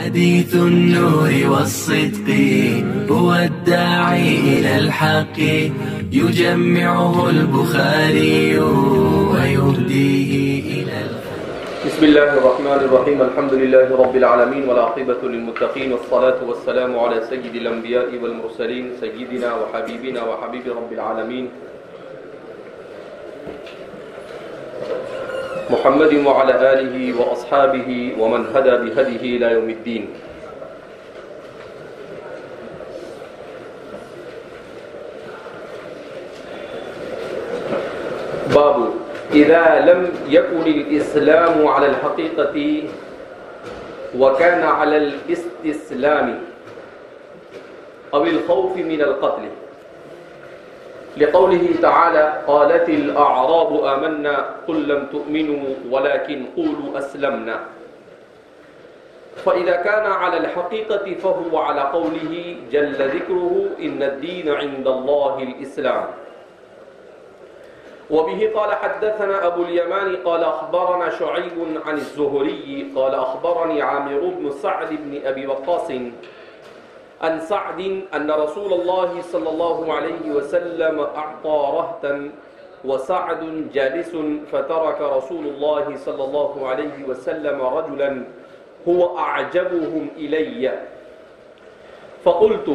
حديث النور والصدق هو الداعي إلى الحق يجمعه البخاري ويهديه إلى بسم الله الرحمن الرحيم. الحمد لله رب العالمين والعاقبة للمتقين والصلاة والسلام على سيد الأنبياء والمرسلين سيدنا وحبيبنا وحبيب رب العالمين محمد وعلى آله وأصحابه ومن هدى بهديه إلى يوم الدين. باب إذا لم يكن الإسلام على الحقيقة وكان على الاستسلام أو الخوف من القتل، لقوله تعالى قالت الأعراب آمنا قل لم تؤمنوا ولكن قولوا أسلمنا. فإذا كان على الحقيقة فهو على قوله جل ذكره إن الدين عند الله الإسلام. وبه قال حدثنا أبو اليمان قال أخبرنا شعيب عن الزهري قال أخبرني عامر بن سعد بن أبي وقاص عن سعد أن رسول الله صلى الله عليه وسلم أعطى رهتا وسعد جالس فترك رسول الله صلى الله عليه وسلم رجلا هو أعجبهم إلي، فقلت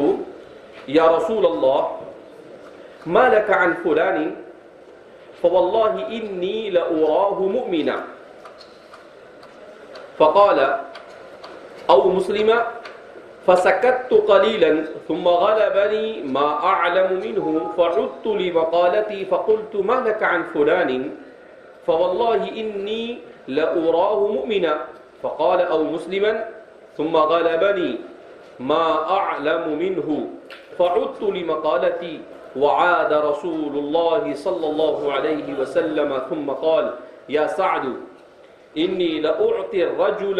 يا رسول الله ما لك عن فلان؟ فوالله إني لأراه مؤمنا. فقال أو مسلما، فسكت قليلا ثم غلبني ما أعلم منه فعدت لمقالتي فقلت ما لك عن فلان؟ فوالله إني لأراه مؤمنا. فقال أو مسلما ثم غلبني ما أعلم منه فعدت لمقالتي وعاد رسول الله صلى الله عليه وسلم ثم قال يا سعد إني لأعطي الرجل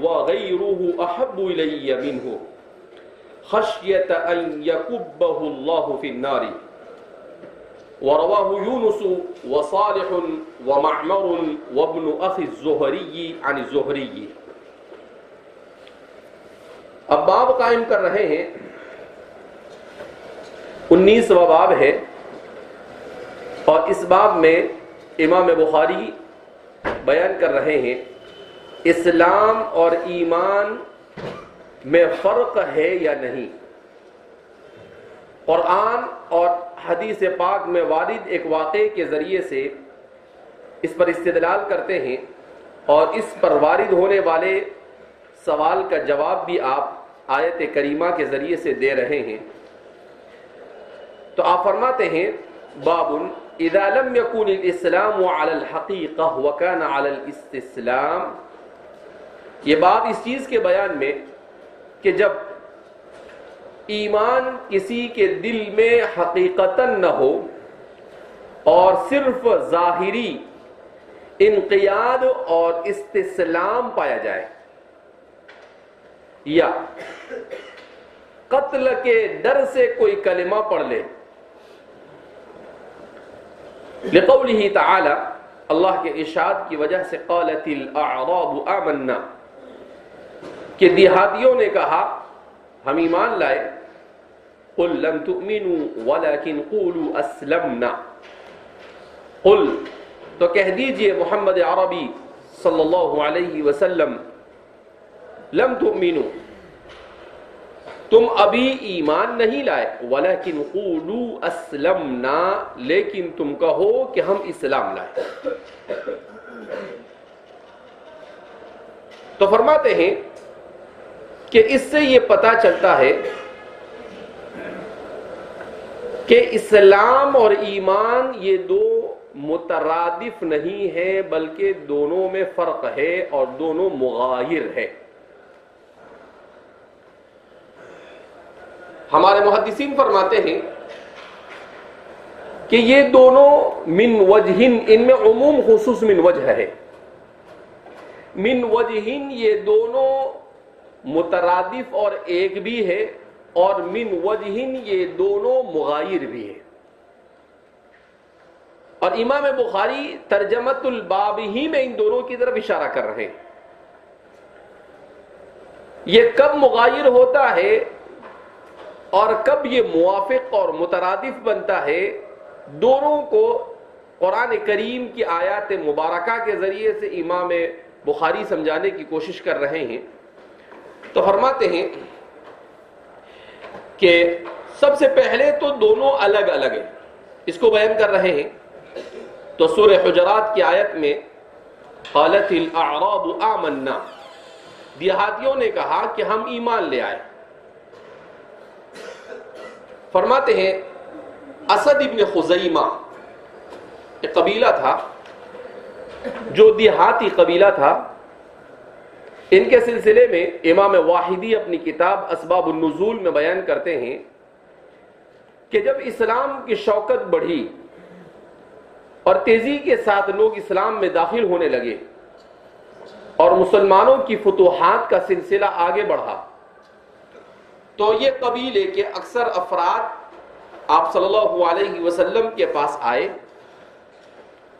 وغيره أحب إلي منه خشية أن يكبه الله في النار. ورواه يونس وصالح ومعمر وابن أخي الزهري عن الزهري. اب باب قائم کر رہے ہیں، 19واں باب ہے، اور اس باب میں امام بخاری بیان کر رہے ہیں اسلام اور ایمان میں فرق ہے یا نہیں. قرآن اور حدیث پاک میں وارد ایک واقعے کے ذریعے سے اس پر استدلال کرتے ہیں، اور اس پر وارد ہونے والے سوال کا جواب بھی آپ آیت کریمہ کے ذریعے سے دے رہے ہیں. تو آپ فرماتے ہیں باب اذا لم يكن الاسلام على الحقیقہ وكان على الاستسلام. یہ بات اس چیز کے بیان میں کہ جب ایمان کسی کے دل میں حقیقتاً نہ ہو اور صرف ظاہری انقیاد اور استسلام پایا جائے، یا قتل کے ڈر سے کوئی کلمہ پڑھ لے، لقوله تعالی، اللہ کے ارشاد کی وجہ سے قالت الاعراب آمنا، کہ دیہاتیوں نے کہا ہم ایمان لائے، قل لم تؤمنوا ولكن قولوا اسلمنا، قل تو کہہ دیجئے محمد عربی صلی اللہ علیہ وسلم، لم تؤمنوا تم ابھی ایمان نہیں لائے، ولیکن قولوا اسلمنا لیکن تم کہو کہ ہم اسلام لائے. تو فرماتے ہیں کہ اس سے یہ پتہ چلتا ہے کہ اسلام اور ایمان یہ دو مترادف نہیں ہیں، بلکہ دونوں میں فرق ہے اور دونوں مغایر ہے. ہمارے محدثین فرماتے ہیں کہ یہ دونوں من وجہن، ان میں عموم خصوص من وجہ ہے. من وجہن یہ دونوں مترادف اور ایک بھی ہے، اور من وجہن یہ دونوں مغایر بھی ہے. اور امام بخاری ترجمت الباب ہی میں ان دونوں کی طرف اشارہ کر رہے ہیں. یہ کب مغایر ہوتا ہے اور کب یہ موافق اور مترادف بنتا ہے، دونوں کو قرآن کریم کی آیات مبارکہ کے ذریعے سے امام بخاری سمجھانے کی کوشش کر رہے ہیں۔ تو فرماتے ہیں کہ سب سے پہلے تو دونوں الگ الگ ہیں، اس کو بیان کر رہے ہیں۔ تو سورہ حجرات کی آیت میں قالت الاعراب آمنا، دیہاتیوں نے کہا کہ ہم ایمان لے آئے۔ فرماتے ہیں اسد ابن خزیمہ ایک قبیلہ تھا جو دیہاتی قبیلہ تھا، ان کے سلسلے میں امام واحدی اپنی کتاب اسباب النزول میں بیان کرتے ہیں کہ جب اسلام کی شوکت بڑھی اور تیزی کے ساتھ لوگ اسلام میں داخل ہونے لگے اور مسلمانوں کی فتوحات کا سلسلہ آگے بڑھا، تو یہ قبیلے کے اکثر افراد آپ صلی اللہ علیہ وسلم کے پاس آئے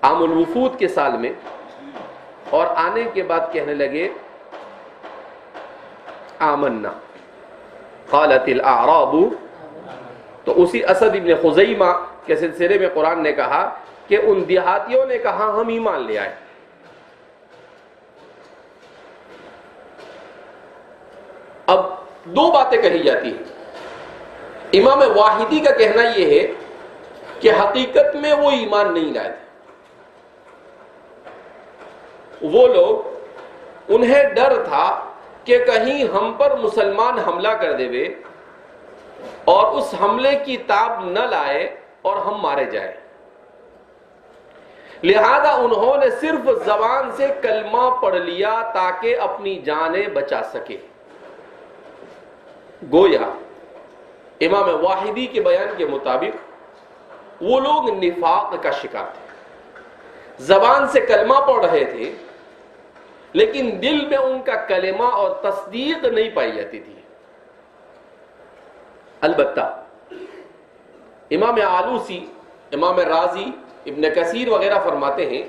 عام الوفود کے سال میں، اور آنے کے بعد کہنے لگے آمنا قالت الاعراب۔ تو اسی اسد ابن خزیمہ کے سلسلے میں قرآن نے کہا کہ ان دیہاتیوں نے کہا ہم ایمان لے آئے۔ اب دو باتیں کہی جاتی ہیں۔ امام واحدی کا کہنا یہ ہے کہ حقیقت میں وہ ایمان نہیں لائے تھے، وہ لوگ انہیں ڈر تھا کہ کہیں ہم پر مسلمان حملہ کر دے اور اس حملے کی تاب نہ لائے اور ہم مارے جائیں، لہذا انہوں نے صرف زبان سے کلمہ پڑھ لیا تاکہ اپنی جانیں بچا سکے۔ گویا امام واحدی کے بیان کے مطابق وہ لوگ نفاق کا شکار تھے، زبان سے کلمہ پڑھ رہے تھے لیکن دل میں ان کا کلمہ اور تصدیق نہیں پائی جاتی تھی۔ البتہ امام آلوسی، امام رازی، ابن کثیر وغیرہ فرماتے ہیں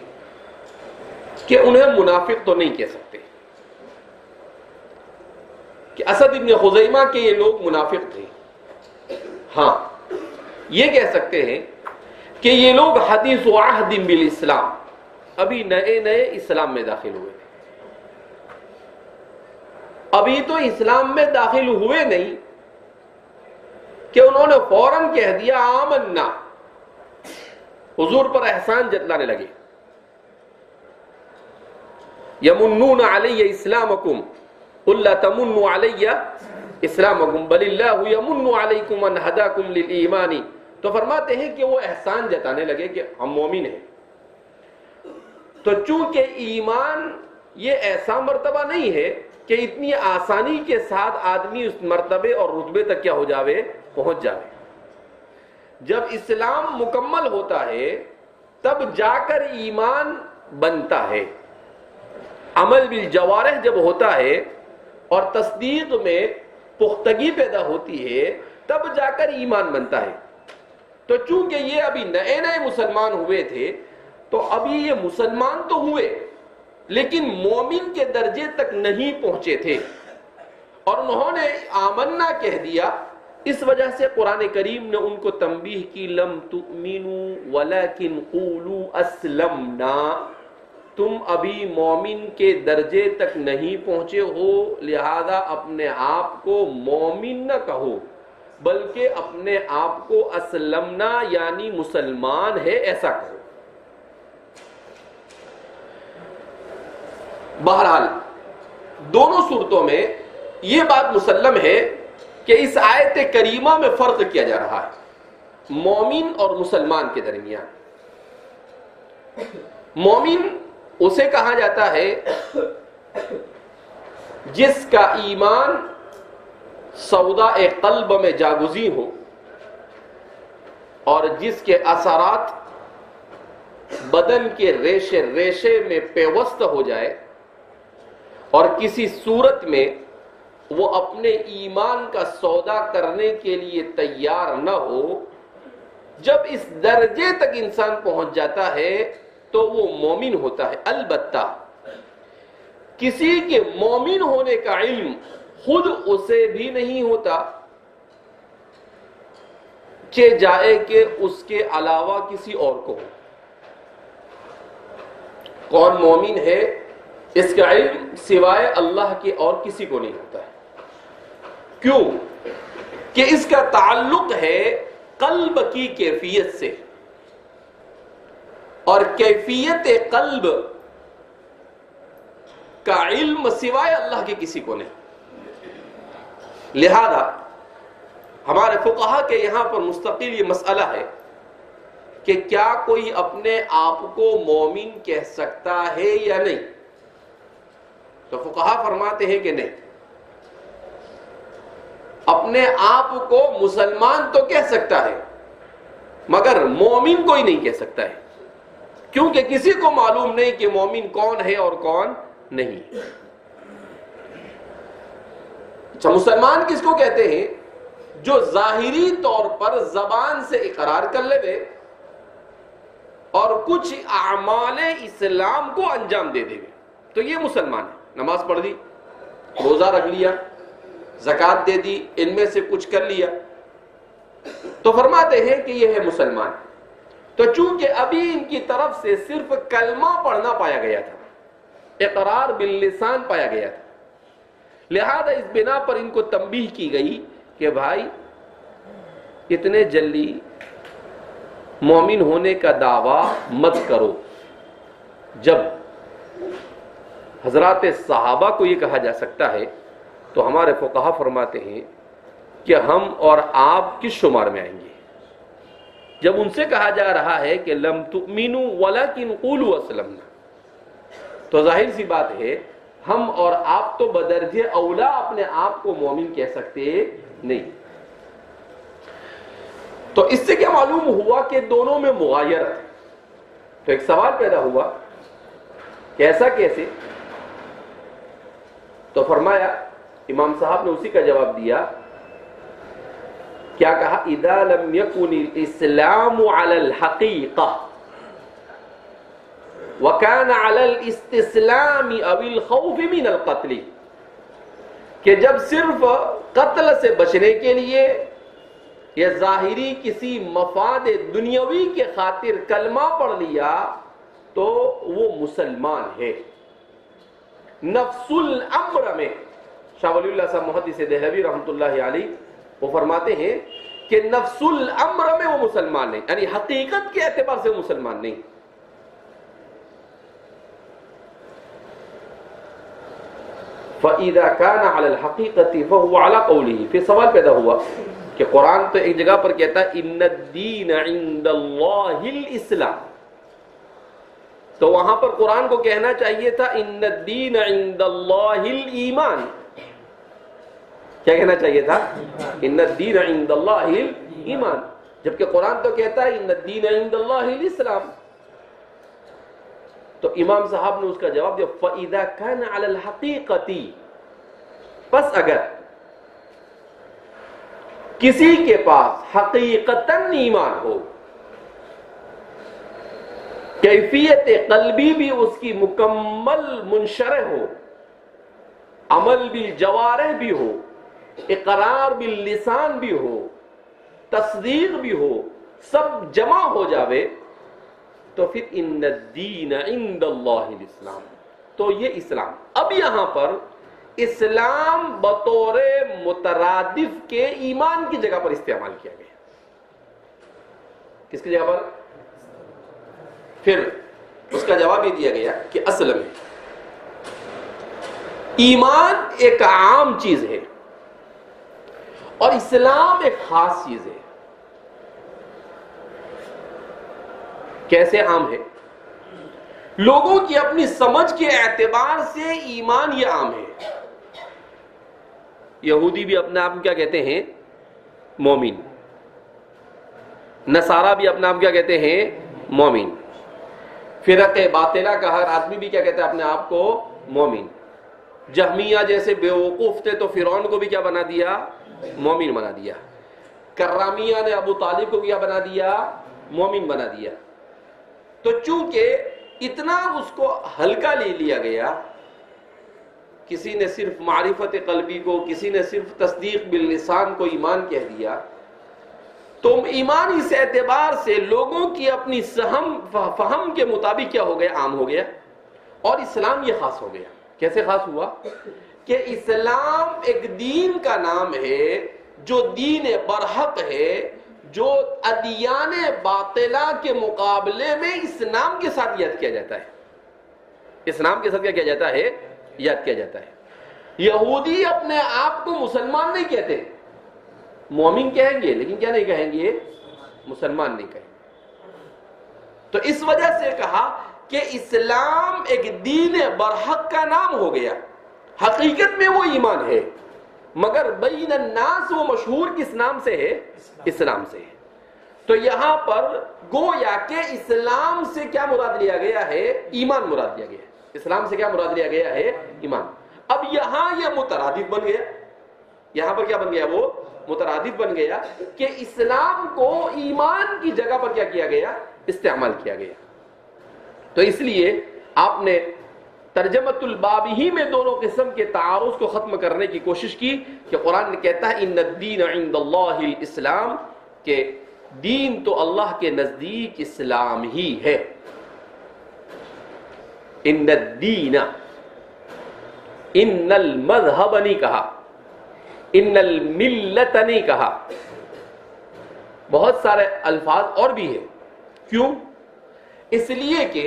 کہ انہیں منافق تو نہیں کہہ سکتے، کہ اسد ابن خزیمہ کے یہ لوگ منافق تھے۔ ہاں یہ کہہ سکتے ہیں کہ یہ لوگ حدیث عہد بالاسلام، ابھی نئے نئے اسلام میں داخل ہوئے، ابھی تو اسلام میں داخل ہوئے نہیں کہ انہوں نے فوراً کہہ دیا آمنا، حضور پر احسان جتلانے لگے۔ یمنون علی اسلامکم قل لا تمنوا علی اسلامکم بل اللہ یمن علیکم ان ہداکم للایمان۔ تو فرماتے ہیں کہ وہ احسان جتانے لگے کہ ہم مومن ہیں۔ تو چونکہ ایمان یہ ایسا مرتبہ نہیں ہے کہ اتنی آسانی کے ساتھ آدمی اس مرتبے اور رتبے تک کیا ہو جاوے، پہنچ جاوے۔ جب اسلام مکمل ہوتا ہے تب جا کر ایمان بنتا ہے، عمل بالجوارح جب ہوتا ہے اور تصدیق میں پختگی پیدا ہوتی ہے تب جا کر ایمان بنتا ہے۔ تو چونکہ یہ ابھی نئے نئے مسلمان ہوئے تھے تو ابھی یہ مسلمان تو ہوئے لیکن مومن کے درجے تک نہیں پہنچے تھے، اور انہوں نے آمنا کہہ دیا۔ اس وجہ سے قرآن کریم نے ان کو تنبیہ کی، لم تؤمنوا ولکن قولوا اسلمنا، تم ابھی مومن کے درجے تک نہیں پہنچے ہو، لہذا اپنے آپ کو مومن نہ کہو بلکہ اپنے آپ کو اسلمنا یعنی مسلمان ہے ایسا کہو۔ بہرحال دونوں صورتوں میں یہ بات مسلم ہے کہ اس آیت کریمہ میں فرق کیا جا رہا ہے مومن اور مسلمان کے درمیان۔ مومن اسے کہا جاتا ہے جس کا ایمان سودا قلب میں جاگزی ہو اور جس کے اثرات بدن کے ریشے ریشے میں پیوست ہو جائے اور کسی صورت میں وہ اپنے ایمان کا سودا کرنے کے لیے تیار نہ ہو۔ جب اس درجے تک انسان پہنچ جاتا ہے تو وہ مومن ہوتا ہے۔ البتہ کسی کے مومن ہونے کا علم خود اسے بھی نہیں ہوتا کہ جائے کہ اس کے علاوہ کسی اور کو ہو. کون مومن ہے اس کا علم سوائے اللہ کے اور کسی کو نہیں ہوتا ہے. کیوں؟ کہ اس کا تعلق ہے قلب کی کیفیت سے، اور کیفیت قلب کا علم سوائے اللہ کے کسی کو نہیں. لہذا ہمارے فقہا کے یہاں پر مستقل یہ مسئلہ ہے کہ کیا کوئی اپنے آپ کو مومن کہہ سکتا ہے یا نہیں. تو فقہا فرماتے ہیں کہ نہیں، اپنے آپ کو مسلمان تو کہہ سکتا ہے مگر مومن کوئی نہیں کہہ سکتا ہے، کیونکہ کسی کو معلوم نہیں کہ مومن کون ہے اور کون نہیں. اچھا، مسلمان کس کو کہتے ہیں؟ جو ظاہری طور پر زبان سے اقرار کر لے اور کچھ اعمال اسلام کو انجام دے دے، تو یہ مسلمان ہے. نماز پڑھ دی، روزہ رکھ لیا، زکوٰۃ دے دی، ان میں سے کچھ کر لیا، تو فرماتے ہیں کہ یہ ہے مسلمان. تو چونکہ ابھی ان کی طرف سے صرف کلمہ پڑھنا پایا گیا تھا، اقرار باللسان پایا گیا تھا، لہذا اس بنا پر ان کو تنبیہ کی گئی کہ بھائی اتنے جلدی مومن ہونے کا دعویٰ مت کرو. جب حضرات صحابہ کو یہ کہا جا سکتا ہے تو ہمارے فقہا فرماتے ہیں کہ ہم اور آپ کس شمار میں آئیں گے؟ جب ان سے کہا جا رہا ہے کہ لم تؤمنوا ولکن قولوا اسلمنا، تو ظاہر سی بات ہے ہم اور آپ تو بدرجہ اولا اپنے آپ کو مومن کہہ سکتے نہیں. تو اس سے کیا معلوم ہوا کہ دونوں میں مغایرت ہے. تو ایک سوال پیدا ہوا کہ ایسا کیسے؟ تو فرمایا، امام صاحب نے اسی کا جواب دیا. کیا کہا؟ اذا لم يكن الاسلام على الحقيقة وكان على الاستسلام او الخوف من القتل، کہ جب صرف قتل سے بچنے کے لیے یا ظاہری کسی مفاد دنیاوی کے خاطر کلمہ پڑھ لیا تو وہ مسلمان ہے. نفس الامر میں شاہ ولی اللہ صاحب محدث دہلوی رحمۃ اللہ علیہ وہ فرماتے ہیں کہ نفس الامر میں وہ مسلمان نہیں، یعنی حقیقت کے اعتبار سے مسلمان نہیں. فَإِذَا كَانَ عَلَى الْحَقِيقَةِ فَهُوَ عَلَى قَوْلِهِ. پھر سوال پیدا ہوا کہ قرآن تو ایک جگہ پر کہتا ہے ان الدین عند اللہ الاسلام، تو وہاں پر قرآن کو کہنا چاہیے تھا ان الدین عند اللہ الایمان. کیا کہنا چاہیے تھا؟ ان الدین عند اللہ الایمان، جبکہ قرآن تو کہتا ہے ان الدین عند اللہ الاسلام. تو امام صاحب نے اس کا جواب دیا فَإِذَا كَانَ عَلَى الْحَقِيقَةِ، پس اگر کسی کے پاس حقیقتاً ایمان ہو، کیفیت قلبی بھی اس کی مکمل منشرح ہو، عمل بالجوارح بھی ہو، اقرار باللسان بھی ہو، تصدیق بھی ہو، سب جمع ہو جاوے، تو پھر ان الدین عند اللہ الاسلام، تو یہ اسلام. اب یہاں پر اسلام بطور مترادف کے ایمان کی جگہ پر استعمال کیا گیا. کس کی جگہ پر؟ پھر اس کا جواب یہ دیا گیا کہ اصل میں ایمان ایک عام چیز ہے اور اسلام ایک خاص چیز ہے. کیسے عام ہے؟ لوگوں کی اپنی سمجھ کے اعتبار سے ایمان یہ عام ہے. یہودی بھی اپنے آپ کو کیا کہتے ہیں؟ مومن. نصارہ بھی اپنے آپ کیا کہتے ہیں؟ مومن. فرق باطلہ کا ہر آدمی بھی کیا کہتا ہے اپنے آپ کو؟ مومن. جہمیہ جیسے بیوقوف تھے تو فرعون کو بھی کیا بنا دیا؟ مومن بنا دیا. کرامیہ نے ابو طالب کو کیا بنا دیا؟ مومن بنا دیا. تو چونکہ اتنا اس کو ہلکا لے لیا گیا کسی نے صرف معرفت قلبی کو، کسی نے صرف تصدیق باللسان کو ایمان کہہ دیا، تو ایمان اس اعتبار سے لوگوں کی اپنی فہم کے مطابق کیا ہو گیا؟ عام ہو گیا. اور اسلام یہ خاص ہو گیا. کیسے خاص ہوا؟ کہ اسلام ایک دین کا نام ہے جو دین برحق ہے، جو ادیان باطلہ کے مقابلے میں اسلام کے ساتھ یاد کیا جاتا ہے. اسلام کے ساتھ کیا کیا جاتا ہے؟ یاد کیا جاتا ہے. یہودی اپنے آپ کو مسلمان نہیں کہتے، مومن کہیں گے لیکن کیا نہیں کہیں گے؟ مسلمان نہیں کہیں گے. تو اس وجہ سے کہا کہ اسلام ایک دین برحق کا نام ہو گیا. حقیقت میں وہ ایمان ہے، مگر بین الناس وہ مشہور کس نام سے ہے؟ اسلام سے ہے. تو یہاں پر گویا کہ اسلام سے کیا مراد لیا گیا ہے؟ ایمان مراد لیا گیا ہے. اسلام سے کیا مراد لیا گیا ہے؟ ایمان. اب یہاں یہ مترادف بن گیا. یہاں پر کیا بن گیا؟ وہ مترادف بن گیا کہ اسلام کو ایمان کی جگہ پر کیا کیا گیا؟ استعمال کیا گیا. تو اس لیے آپ نے ترجمۃ الباب ہی میں دونوں قسم کے تعارض کو ختم کرنے کی کوشش کی کہ قرآن نے کہتا ہے ان الدین عند اللہ الاسلام، کہ دین تو اللہ کے نزدیک اسلام ہی ہے. ان الدین، ان المذہب نہیں کہا، ان الملت نہیں کہا. بہت سارے الفاظ اور بھی ہیں. کیوں؟ اس لیے کہ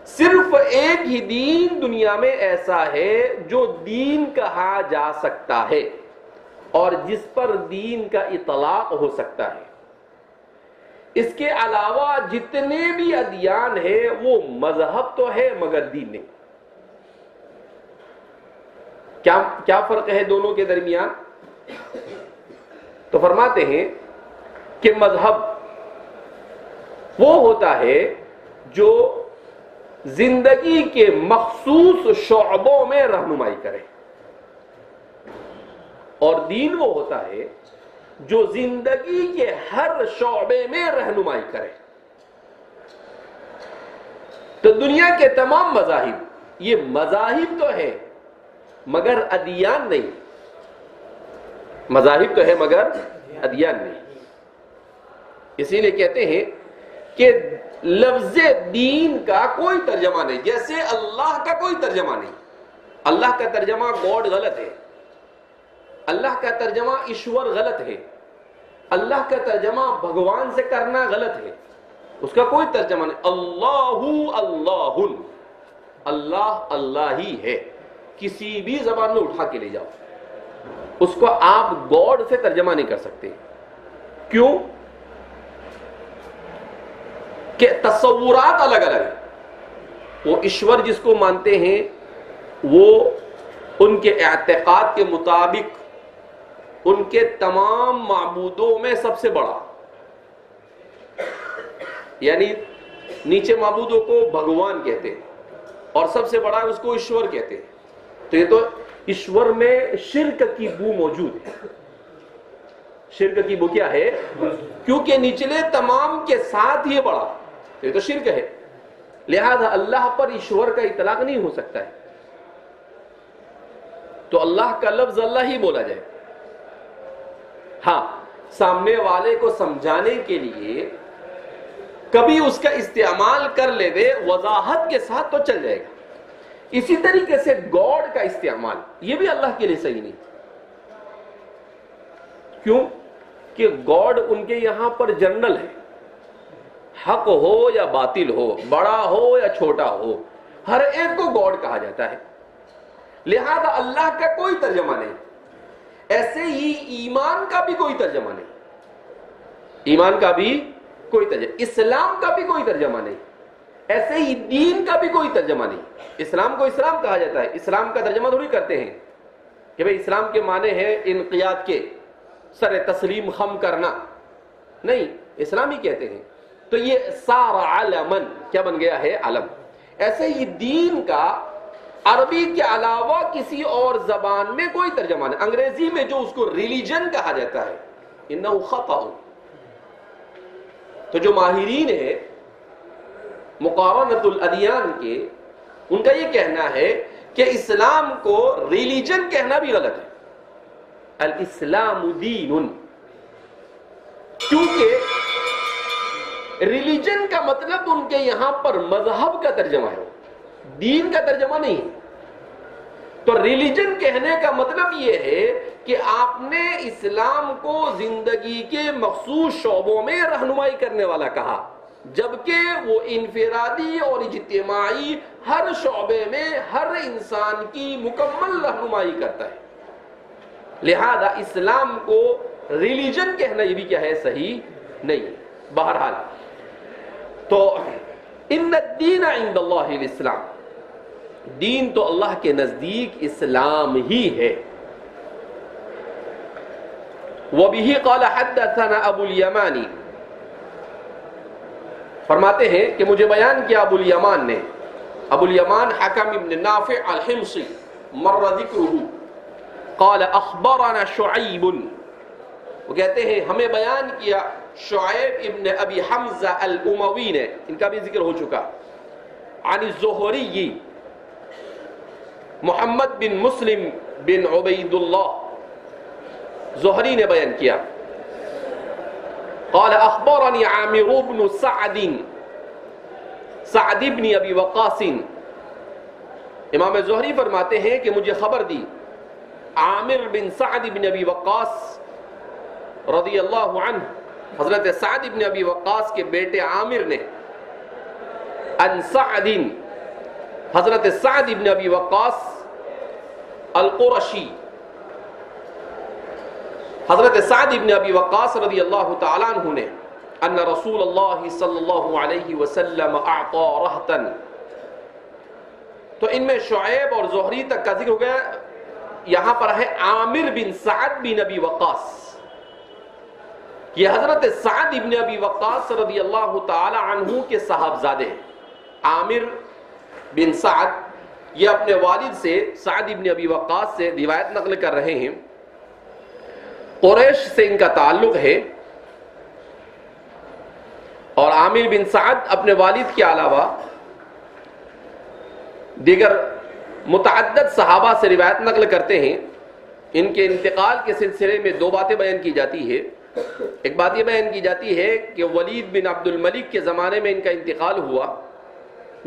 صرف ایک ہی دین دنیا میں ایسا ہے جو دین کہا جا سکتا ہے اور جس پر دین کا اطلاق ہو سکتا ہے. اس کے علاوہ جتنے بھی ادیان ہیں وہ مذہب تو ہے مگر دین نہیں. کیا فرق ہے دونوں کے درمیان؟ تو فرماتے ہیں کہ مذہب وہ ہوتا ہے جو زندگی کے مخصوص شعبوں میں رہنمائی کرے، اور دین وہ ہوتا ہے جو زندگی کے ہر شعبے میں رہنمائی کرے. تو دنیا کے تمام مذاہب یہ مذاہب تو ہے مگر ادیان نہیں. مذاہب تو ہے مگر ادیان نہیں. اسی لیے کہتے ہیں کہ لفظ دین کا کوئی ترجمہ نہیں، جیسے اللہ کا کوئی ترجمہ نہیں. اللہ کا ترجمہ گاڈ غلط ہے، اللہ کا ترجمہ ایشور غلط ہے، اللہ کا ترجمہ بھگوان سے کرنا غلط ہے. اس کا کوئی ترجمہ نہیں. اللہ اللہ، اللہ اللہ ہی ہے. کسی بھی زبان میں اٹھا کے لے جاؤ، اس کو آپ گاڈ سے ترجمہ نہیں کر سکتے. کیوں؟ کہ تصورات الگ الگ ہیں. وہ ایشور جس کو مانتے ہیں وہ ان کے اعتقاد کے مطابق ان کے تمام معبودوں میں سب سے بڑا، یعنی نیچے معبودوں کو بھگوان کہتے ہیں اور سب سے بڑا اس کو ایشور کہتے ہیں. تو یہ تو ایشور میں شرک کی بو موجود ہے. شرک کی بو کیا ہے؟ کیونکہ نچلے تمام کے ساتھ یہ بڑا، یہ تو شرک ہے. لہذا اللہ پر ایشور کا اطلاق نہیں ہو سکتا ہے. تو اللہ کا لفظ اللہ ہی بولا جائے. ہاں، سامنے والے کو سمجھانے کے لیے کبھی اس کا استعمال کر لے دے وضاحت کے ساتھ تو چل جائے گا. اسی طریقے سے گاڈ کا استعمال یہ بھی اللہ کے لیے صحیح نہیں. کیوں؟ کہ گاڈ ان کے یہاں پر جنرل ہے. حق ہو یا باطل ہو، بڑا ہو یا چھوٹا ہو، ہر ایک کو گاڈ کہا جاتا ہے. لہذا اللہ کا کوئی ترجمہ نہیں. ایسے ہی ایمان کا بھی کوئی ترجمہ نہیں. ایمان کا بھی کوئی ترجمہ، اسلام کا بھی کوئی ترجمہ نہیں. ایسے ہی دین کا بھی کوئی ترجمہ نہیں. اسلام کو اسلام کہا جاتا ہے، اسلام کا ترجمہ تھوڑی کرتے ہیں کہ بھئی اسلام کے معنی ہے انقیاد کے، سر تسلیم خم کرنا. نہیں، اسلام ہی کہتے ہیں. تو یہ صار علمن، کیا بن گیا ہے؟ علم. ایسے ہی دین کا عربی کے علاوہ کسی اور زبان میں کوئی ترجمہ نہیں. انگریزی میں جو اس کو ریلیجن کہا جاتا ہے، انہو خطأ. تو جو ماہرین ہیں مقارنۃ الادیان کے، ان کا یہ کہنا ہے کہ اسلام کو ریلیجن کہنا بھی غلط ہے. الاسلام دین، کیونکہ ریلیجن کا مطلب ان کے یہاں پر مذہب کا ترجمہ ہے، دین کا ترجمہ نہیں. تو ریلیجن کہنے کا مطلب یہ ہے کہ آپ نے اسلام کو زندگی کے مخصوص شعبوں میں رہنمائی کرنے والا کہا، جبکہ وہ انفرادی اور اجتماعی ہر شعبے میں ہر انسان کی مکمل رہنمائی کرتا ہے. لہذا اسلام کو ریلیجن کہنا یہ بھی کیا ہے، صحیح نہیں. بہرحال تو ان الدین عند اللہ الاسلام، دین تو اللہ کے نزدیک اسلام ہی ہے. وبه قال حدثنا ابو الیمانی، فرماتے ہیں کہ مجھے بیان کیا ابو الیمان نے. ابو الیمان حکم ابن نافع الحمصی مر ذکرہ. قال اخبرنا شعیب، وہ کہتے ہیں ہمیں بیان کیا شعیب ابن ابی حمزہ الاموی نے، ان کا بھی ذکر ہو چکا. عن الزہری محمد بن مسلم بن عبید اللہ، زہری نے بیان کیا. قال اخبرني عامر بن سعد بن ابی وقاص، امام زہری فرماتے ہیں کہ مجھے خبر دی عامر بن سعد بن ابی وقاص رضی اللہ عنہ، حضرت سعد بن ابی وقاص کے بیٹے عامر نے، ان سعد، حضرت سعد بن ابی وقاص القرشی، حضرت سعد بن ابی وقاص رضی اللہ تعالیٰ عنہ نے، ان رسول اللہ صلی اللہ علیہ وسلم اعطا رہتن. تو ان میں شعیب اور زہری تک کا ذکر ہو گیا. یہاں پر ہے عامر بن سعد بن ابی وقاص، یہ حضرت سعد بن ابی وقاص رضی اللہ تعالی عنہ کے صاحبزادے ہیں. عامر بن سعد یہ اپنے والد سے سعد بن ابی وقاص سے روایت نقل کر رہے ہیں. قریش سے ان کا تعلق ہے، اور عامر بن سعد اپنے والد کے علاوہ دیگر متعدد صحابہ سے روایت نقل کرتے ہیں. ان کے انتقال کے سلسلے میں دو باتیں بیان کی جاتی ہے. ایک بات یہ بیان کی جاتی ہے کہ ولید بن عبد الملک کے زمانے میں ان کا انتقال ہوا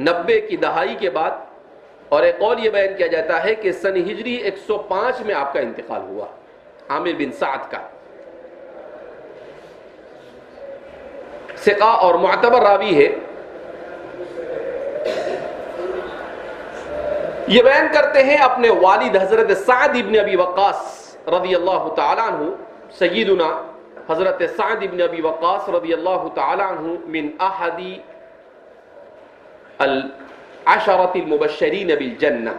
90 کی دہائی کے بعد، اور ایک قول یہ بیان کیا جاتا ہے کہ سن ہجری 105 میں آپ کا انتقال ہوا، عامر بن سعد کا. ثقہ اور معتبر راوی ہے. یہ بیان کرتے ہیں اپنے والد حضرت سعد بن ابی وقاص رضی اللہ تعالیٰ عنہ، سیدنا حضرت سعد بن ابی وقاص رضی اللہ تعالیٰ عنہ من احد العشرۃ المبشرین بالجنہ،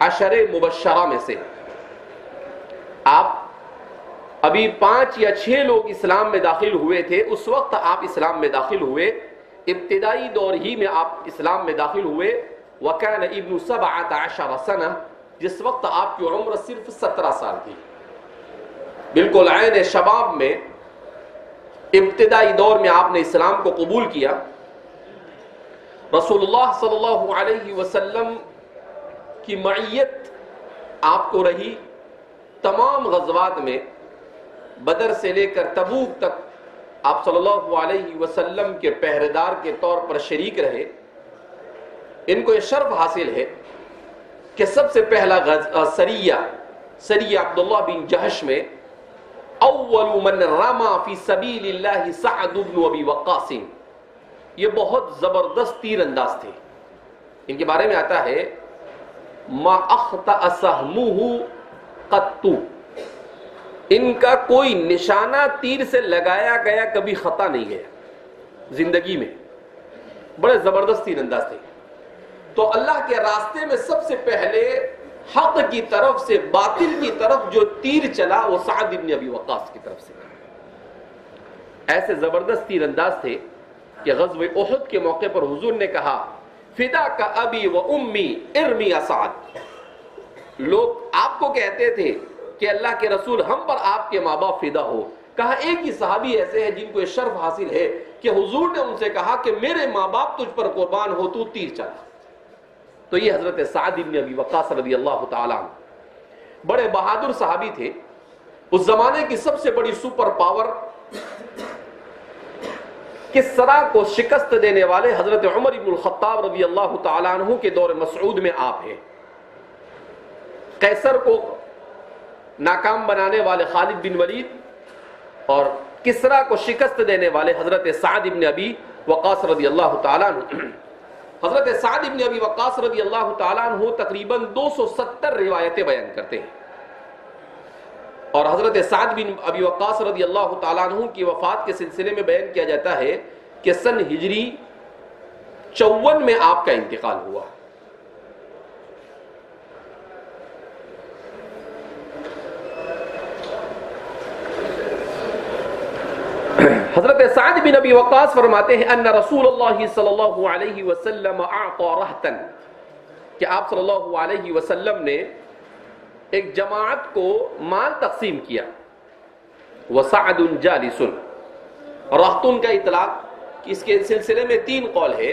عشر مبشرہ میں سے. آپ ابھی 5 یا 6 لوگ اسلام میں داخل ہوئے تھے. اس وقت آپ اسلام میں داخل ہوئے، ابتدائی دور ہی میں آپ اسلام میں داخل ہوئے. وَكَانَ ابن 17 سنہ، جس وقت آپ کی عمر صرف 17 سال تھی، بالکل عین شباب میں، ابتدائی دور میں آپ نے اسلام کو قبول کیا. رسول اللہ صلی اللہ علیہ وسلم کی معیت آپ کو رہی. تمام غزوات میں بدر سے لے کر تبوک تک آپ صلی اللہ علیہ وسلم کے پہرےدار کے طور پر شریک رہے. ان کو یہ شرف حاصل ہے کہ سب سے پہلا سریہ عبداللہ بن جہش میں اول من رما فی سبیل اللہ سعد بن ابی وقاص، یہ بہت زبردست تیر انداز تھے. ان کے بارے میں آتا ہے ما اخطأ سہمہ قط، ان کا کوئی نشانہ تیر سے لگایا گیا کبھی خطا نہیں ہے زندگی میں. بڑے زبردست تیر انداز تھے. تو اللہ کے راستے میں سب سے پہلے حق کی طرف سے باطل کی طرف جو تیر چلا وہ سعد بن ابی وقاص کی طرف سے. ایسے زبردست تیر انداز تھے کہ غزوہ احد کے موقع پر حضور نے کہا فدا کا ابی و امی ارمی یا سعد. لوگ آپ کو کہتے تھے کہ اللہ کے رسول ہم پر آپ کے ماں باپ فدا ہو. کہا ایک ہی صحابی ایسے ہیں جن کو یہ شرف حاصل ہے کہ حضور نے ان سے کہا کہ میرے ماں باپ تجھ پر قربان ہو، تو تیر چلا. تو یہ حضرت سعد بن ابی وقاص رضی اللہ تعالیٰ عنہ بڑے بہادر صحابی تھے. اس زمانے کی سب سے بڑی سپر پاور کسرا کو شکست دینے والے حضرت عمر بن الخطاب رضی اللہ تعالیٰ عنہ کے دور مسعود میں آپ ہیں. قیصر کو ناکام بنانے والے خالد بن ولید اور کسرا کو شکست دینے والے حضرت سعد بن ابی وقاص رضی اللہ تعالیٰ عنہ. حضرت سعد بن ابی وقاص رضی اللہ تعالیٰ عنہ تقریباً 270 روایتیں بیان کرتے ہیں، اور حضرت سعد بن ابی وقاص رضی اللہ تعالیٰ عنہ کی وفات کے سلسلے میں بیان کیا جاتا ہے کہ سن ہجری 54 میں آپ کا انتقال ہوا. حضرت سعد بن ابی وقاص فرماتے ہیں ان رسول اللہ صلی اللہ علیہ وسلم اعطى رہتا، کہ آپ صلی اللہ علیہ وسلم نے ایک جماعت کو مال تقسیم کیا. وسعد جالس، رہتن کا اطلاق اس کے سلسلے میں 3 قول ہے.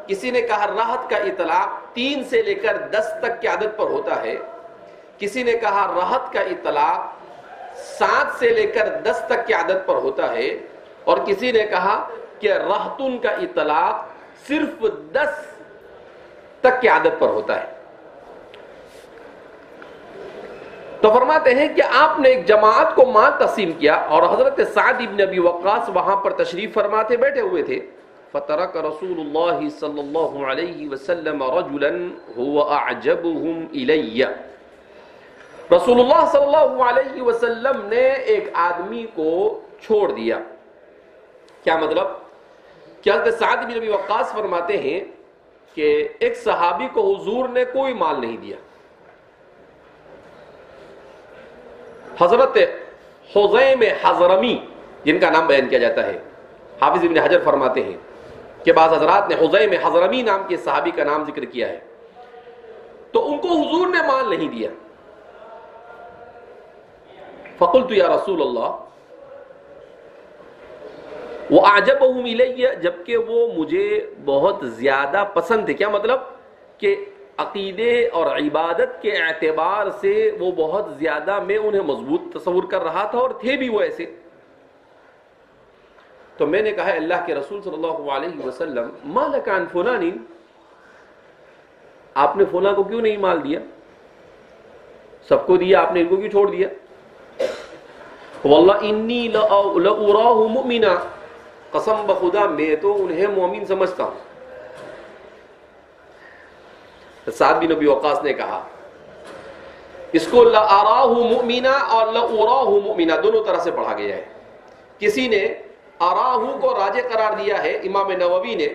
کسی نے کہا راحت کا اطلاق 3 سے لے کر 10 تک کی عدد پر ہوتا ہے. کسی نے کہا راحت کا اطلاق 7 سے لے کر 10 تک کی عدد پر ہوتا ہے، اور کسی نے کہا کہ رہتن کا اطلاق صرف 10 تک کی عدد پر ہوتا ہے. تو فرماتے ہیں کہ آپ نے ایک جماعت کو مال تقسیم کیا، اور حضرت سعد بن ابی وقاص وہاں پر تشریف فرما تھے، بیٹھے ہوئے تھے. فترک رسول اللہ صلی اللہ علیہ وسلم رجلا هو اعجبهم الی، رسول اللہ صلی اللہ علیہ وسلم نے ایک آدمی کو چھوڑ دیا. کیا مطلب؟ کہ حضرت سعد بن ابی وقاص فرماتے ہیں کہ ایک صحابی کو حضور نے کوئی مال نہیں دیا. حضرت حزیم حضرمی جن کا نام بیان کیا جاتا ہے، حافظ ابن حجر فرماتے ہیں کہ بعض حضرات نے حزیم حضرمی نام کے صحابی کا نام ذکر کیا ہے، تو ان کو حضور نے مال نہیں دیا. فقلت یا رسول اللہ وَأَعْجَبَهُمْ إِلَيَّ، جبکہ وہ مجھے بہت زیادہ پسند تھے. کیا مطلب؟ کہ عقیدے اور عبادت کے اعتبار سے وہ بہت زیادہ میں انہیں مضبوط تصور کر رہا تھا، اور تھے بھی وہ ایسے. تو میں نے کہا اللہ کے رسول صلی اللہ علیہ وسلم مَا لَكَ عَنْ فُلَانٍ، آپ نے فلاں کو کیوں نہیں مال دیا؟ سب کو دیا، آپ نے ان کو کیوں چھوڑ دیا؟ وَاللَّهِ إِنِّي لَأُرَاهُ مُؤْمِنًا، قسم بخدا میں تو انہیں مومن سمجھتا ہوں. سعد بن ابی وقاص نے کہا اس کو لَأَرَاهُ مُؤْمِنًا اور لَأُرَاهُ مُؤْمِنًا دونوں طرح سے پڑھا گیا ہے. کسی نے اراہو کو راجح قرار دیا ہے امام نووی نے،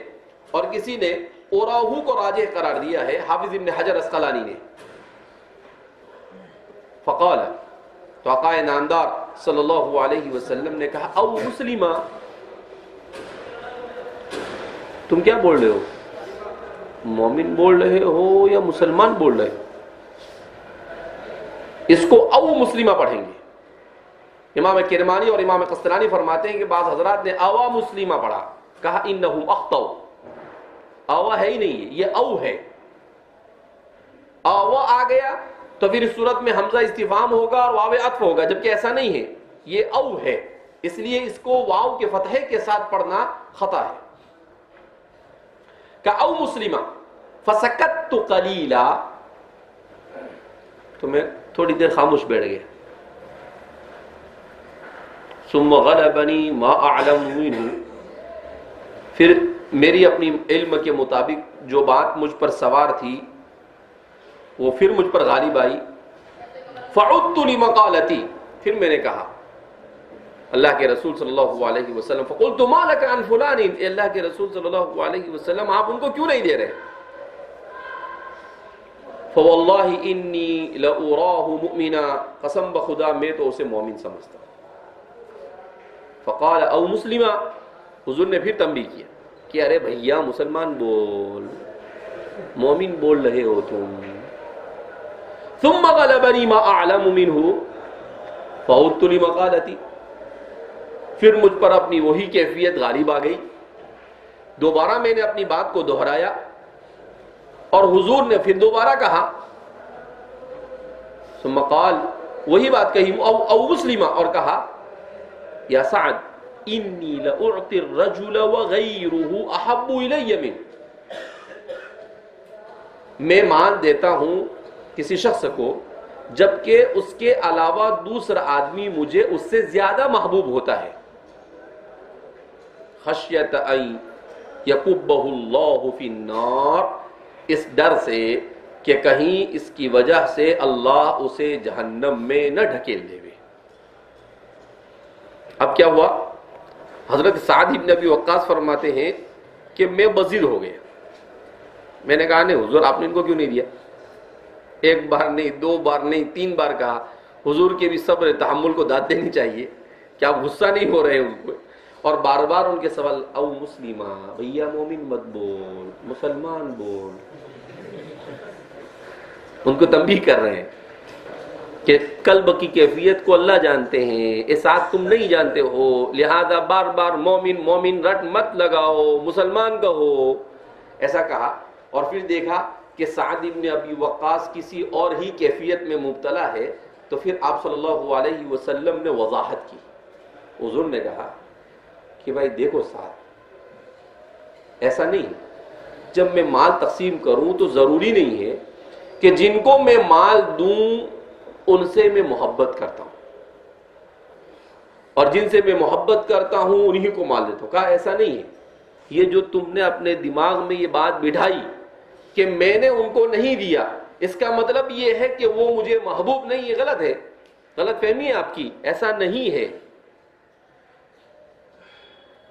اور کسی نے اوراہو کو راجح قرار دیا ہے حافظ ابن حجر اسقلانی نے. فقال، تو آقا نامدار صلی اللہ علیہ وسلم نے کہا او مسلمہ، تم کیا بول رہے ہو؟ مومن بول رہے ہو یا مسلمان بول رہے ہو؟ اس کو او مسلمہ پڑھیں گے. امام کرمانی اور امام قسطلانی فرماتے ہیں کہ بعض حضرات نے اوا مسلمہ پڑھا، کہا انہم اخطؤ، اوا ہے ہی نہیں، یہ او ہے. اوا آ گیا تو پھر اس صورت میں حمزہ استفہام ہوگا اور واو عطف ہوگا، جبکہ ایسا نہیں ہے، یہ او ہے، اس لیے اس کو واو کے فتحے کے ساتھ پڑھنا خطا ہے. کہ او مسلمہ فسکت قلیلا، تو میں تھوڑی دیر خاموش بیٹھ گیا. ثم غلبنی ما اعلم منہ، پھر میری اپنی علم کے مطابق جو بات مجھ پر سوار تھی وہ پھر مجھ پر غالب آئی. فعدت لمقالتی، پھر میں نے کہا اللہ کے رسول صلی اللہ علیہ وسلم، فقلت ما لک عن فلان، اے اللہ کے رسول صلی اللہ علیہ وسلم آپ ان کو کیوں نہیں دے رہے؟ فواللہ انی لأراہ مؤمنا، قسم بخدا میں تو اسے مومن سمجھتا ہوں. فقال او مسلمہ، حضور نے پھر تنبیہ کیا کہ ارے بھیا مسلمان بول، مومن بول رہے ہو تم. ثم غلبنی ما اعلم منہ فعدت لمقالتی، پھر مجھ پر اپنی وہی کیفیت غالب آ گئی، دوبارہ میں نے اپنی بات کو دہرایا. اور حضور نے پھر دوبارہ کہا، ثم قال، وہی بات کہی او مسلمہ، اور کہا یا سعد انی لأعطی الرجل وغیرہ احب الی من، میں مان دیتا ہوں کسی شخص کو جبکہ اس کے علاوہ دوسرا آدمی مجھے اس سے زیادہ محبوب ہوتا ہے، خشیت ان یکبہ اللہ فی النار، اس ڈر سے کہ کہیں اس کی وجہ سے اللہ اسے جہنم میں نہ ڈھکیل دے۔ اب کیا ہوا؟ حضرت سعد بن ابی وقاص فرماتے ہیں کہ میں بزدل ہو گیا۔ میں نے کہا نہیں حضور، آپ نے ان کو کیوں نہیں دیا؟ ایک بار نہیں، دو بار نہیں، 3 بار کہا۔ حضور کے بھی صبر تحمل کو داد دینی چاہیے کہ آپ غصہ نہیں ہو رہے ان کو، اور بار بار ان کے سوال، او مسلمہ، بھیا مومن مت بول، مسلمان بول، ان کو تنبیہ کر رہے ہیں کہ قلب کی کیفیت کو اللہ جانتے ہیں، احساس تم نہیں جانتے ہو، لہذا بار بار مومن مومن رٹ مت لگاؤ، مسلمان کہو، ایسا کہا۔ اور پھر دیکھا کہ سعد بن ابی وقاص کسی اور ہی کیفیت میں مبتلا ہے، تو پھر آپ صلی اللہ علیہ وسلم نے وضاحت کی۔ حضور نے کہا کہ بھائی دیکھو سعد، ایسا نہیں، جب میں مال تقسیم کروں تو ضروری نہیں ہے کہ جن کو میں مال دوں ان سے میں محبت کرتا ہوں، اور جن سے میں محبت کرتا ہوں انہی کو مال دیتا ہوں۔ کہا ایسا نہیں ہے، یہ جو تم نے اپنے دماغ میں یہ بات بٹھائی کہ میں نے ان کو نہیں دیا، اس کا مطلب یہ ہے کہ وہ مجھے محبوب نہیں، یہ غلط ہے، غلط فہمی ہے آپ کی، ایسا نہیں ہے۔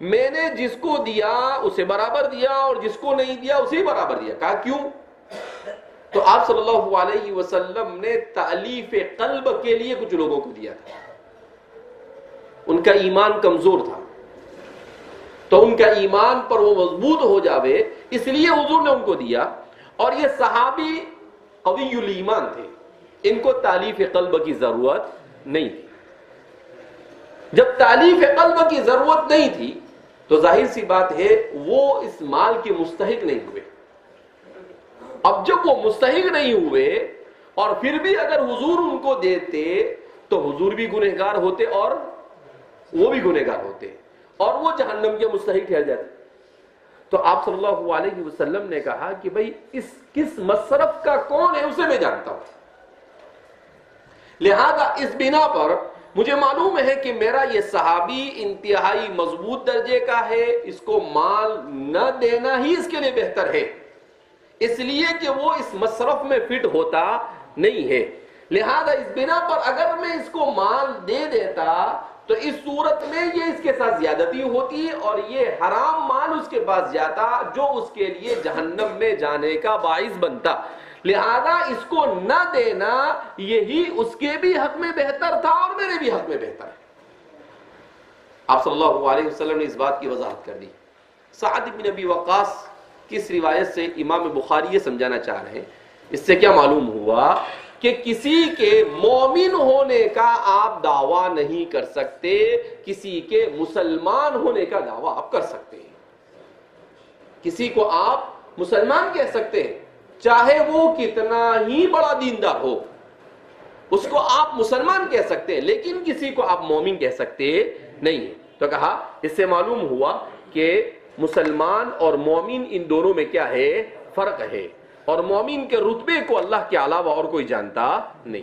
میں نے جس کو دیا اسے برابر دیا، اور جس کو نہیں دیا اسے برابر دیا۔ کہا کیوں؟ تو آپ صلی اللہ علیہ وسلم نے تألیف قلب کے لیے کچھ لوگوں کو دیا تھا، ان کا ایمان کمزور تھا، تو ان کا ایمان پر وہ مضبوط ہو جاوے، اس لیے حضور نے ان کو دیا۔ اور یہ صحابی قوی الایمان تھے، ان کو تألیف قلب کی ضرورت نہیں تھی۔ جب تألیف قلب کی ضرورت نہیں تھی تو ظاہر سی بات ہے وہ اس مال کے مستحق نہیں ہوئے۔ اب جب وہ مستحق نہیں ہوئے اور پھر بھی اگر حضور ان کو دیتے تو حضور بھی گنہگار ہوتے اور وہ بھی گنہگار ہوتے، اور وہ جہنم کے مستحق ٹھہر جاتے۔ تو آپ صلی اللہ علیہ وسلم نے کہا کہ بھئی اس کس مصرف کا کون ہے اسے میں جانتا ہوں، لہذا اس بنا پر مجھے معلوم ہے کہ میرا یہ صحابی انتہائی مضبوط درجے کا ہے، اس کو مال نہ دینا ہی اس کے لیے بہتر ہے، اس لیے کہ وہ اس مصرف میں فٹ ہوتا نہیں ہے۔ لہذا اس بنا پر اگر میں اس کو مال دے دیتا تو اس صورت میں یہ اس کے ساتھ زیادتی ہوتی اور یہ حرام مال اس کے پاس جاتا جو اس کے لیے جہنم میں جانے کا باعث بنتا، لہذا اس کو نہ دینا یہی اس کے بھی حق میں بہتر تھا اور میرے بھی حق میں بہتر ہے۔ آپ صلی اللہ علیہ وسلم نے اس بات کی وضاحت کر دی۔ سعد بن ابی وقاص کس روایت سے امام بخاری یہ سمجھانا چاہ رہے ہیں، اس سے کیا معلوم ہوا کہ کسی کے مومن ہونے کا آپ دعویٰ نہیں کر سکتے، کسی کے مسلمان ہونے کا دعویٰ آپ کر سکتے ہیں۔ کسی کو آپ مسلمان کہہ سکتے ہیں چاہے وہ کتنا ہی بڑا دیندار ہو، اس کو آپ مسلمان کہہ سکتے ہیں، لیکن کسی کو آپ مومن کہہ سکتے نہیں ہیں۔ تو کہا اس سے معلوم ہوا کہ مسلمان اور مومن ان دونوں میں کیا ہے؟ فرق ہے، اور مومن کے رتبے کو اللہ کے علاوہ اور کوئی جانتا نہیں۔